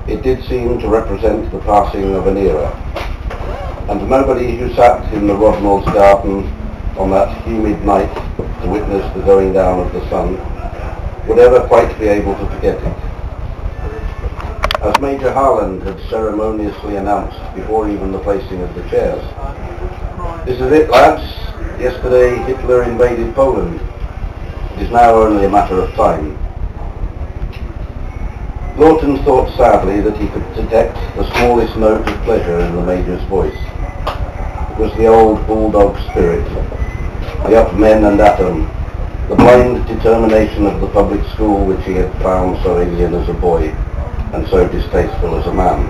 It did seem to represent the passing of an era, and nobody who sat in the Rodnall's garden on that humid night to witness the going down of the sun would ever quite be able to forget it. As Major Harland had ceremoniously announced before even the placing of the chairs, "This is it, lads. Yesterday Hitler invaded Poland. It is now only a matter of time." Lawton thought sadly that he could detect the smallest note of pleasure in the Major's voice. It was the old bulldog spirit, the up men and atom, the blind determination of the public school which he had found so alien as a boy and so distasteful as a man.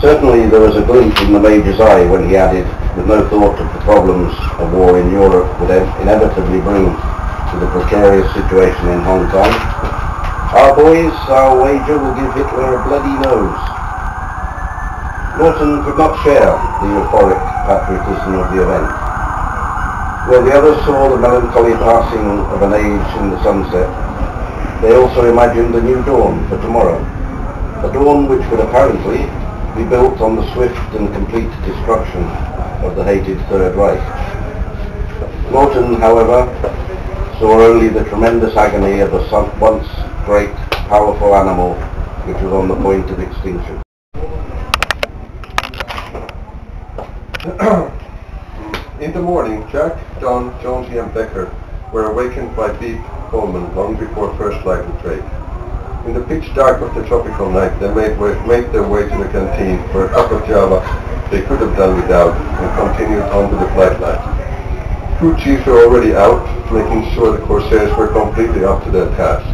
Certainly there was a glint in the Major's eye when he added, with no thought of the problems a war in Europe would inevitably bring to the precarious situation in Hong Kong, "Our boys, our wager will give Hitler a bloody nose." Lawton could not share the euphoric patriotism of the event. Where the others saw the melancholy passing of an age in the sunset, they also imagined a new dawn for tomorrow, a dawn which would apparently be built on the swift and complete destruction of the hated Third Reich. Lawton, however, saw only the tremendous agony of a once great, powerful animal which was on the point of extinction. In the morning, Jack, Don, Jonesy and Becker were awakened by Beep Coleman long before first light would break. In the pitch dark of the tropical night, they made their way to the canteen for a cup of java they could have done without and continued on to the flight line. Crew chiefs were already out, making sure the Corsairs were completely up to their task.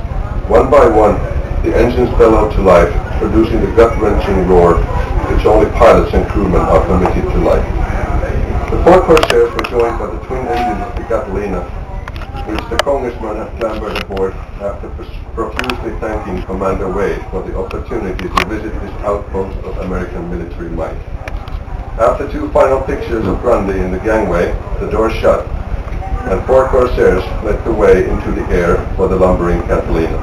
One by one, the engines bellowed to life, producing the gut-wrenching roar which only pilots and crewmen are permitted to like. The four Corsairs were joined by the twin engines of the Catalina, which the congressman had clambered aboard after profusely thanking Commander Wade for the opportunity to visit this outpost of American military might. After two final pictures of Grundy in the gangway, the door shut, and four Corsairs led the way into the air for the lumbering Catalina.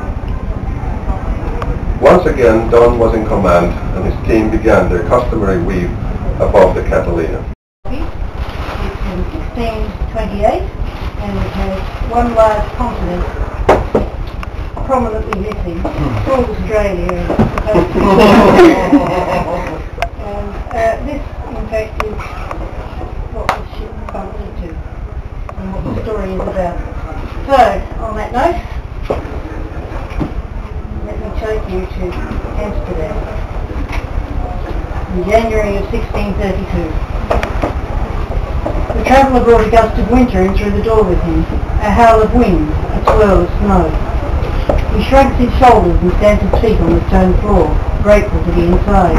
Once again, Don was in command, and his team began their customary weave above the Catalina. It's in 1628, and it has one large continent prominently missing, called Australia. And this, in fact, is what the ship bumped into and what the story is about. So, on that note, let me take you to Amsterdam in January of 1632. The traveller brought a gust of winter in through the door with him, a howl of wind, a swirl of snow. He shrugs his shoulders and stamps his feet on the stone floor, grateful to be inside.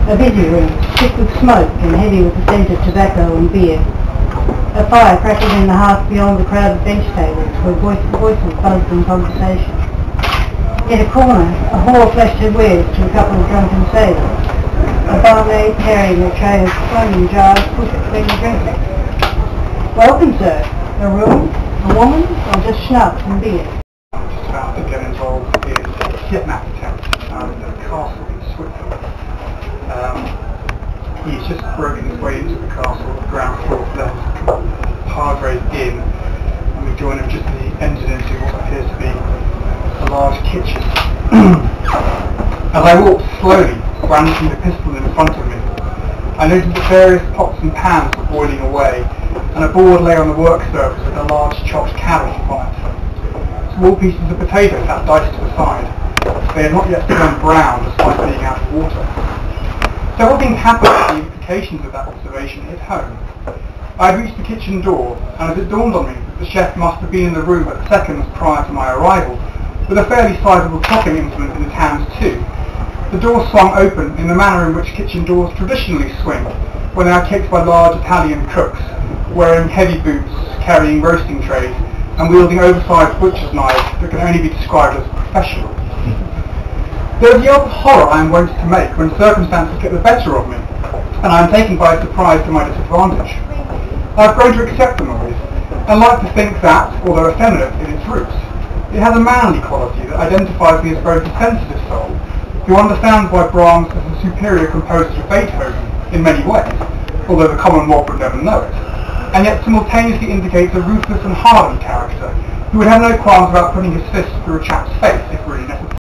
A busy room, thick with smoke and heavy with the scent of tobacco and beer. A fire crackled in the hearth beyond the crowded bench tables where voices buzzed in conversation. In a corner, a whore flashed her wares to a couple of drunken sailors. A barmaid carrying a tray of onion jars pushed begging drinkers. "Welcome, sir. A room, a woman, or just schnapps and beer?" Just about to get involved in a kidnap attempt at a castle in Switzerland. He's just broken his way into the castle, the ground floor level, Hargrave Inn, and we join him just as he entered into what appears to be a large kitchen. As I walked slowly, brandishing the pistol in front of me, I noticed that various pots and pans were boiling away, and a board lay on the work surface with a large chopped cabbage upon it. Small pieces of potato sat diced to the side. They had not yet turned brown despite being out of water. Several things happened as the implications of that observation hit home. I had reached the kitchen door, and as it dawned on me that the chef must have been in the room at seconds prior to my arrival, with a fairly sizable chopping implement in his hands too, the door swung open in the manner in which kitchen doors traditionally swing when they are kicked by large Italian cooks, wearing heavy boots, carrying roasting trays, and wielding oversized butcher's knives that can only be described as professional. There is a yelp of horror I am wont to make when circumstances get the better of me, and I am taken by surprise to my disadvantage. I have grown to accept the noise, and like to think that, although effeminate in its roots, it has a manly quality that identifies me as both a sensitive soul who understands why Brahms is a superior composer to Beethoven in many ways, although the common mob would never know it, and yet simultaneously indicates a ruthless and hardened character who would have no qualms about putting his fist through a chap's face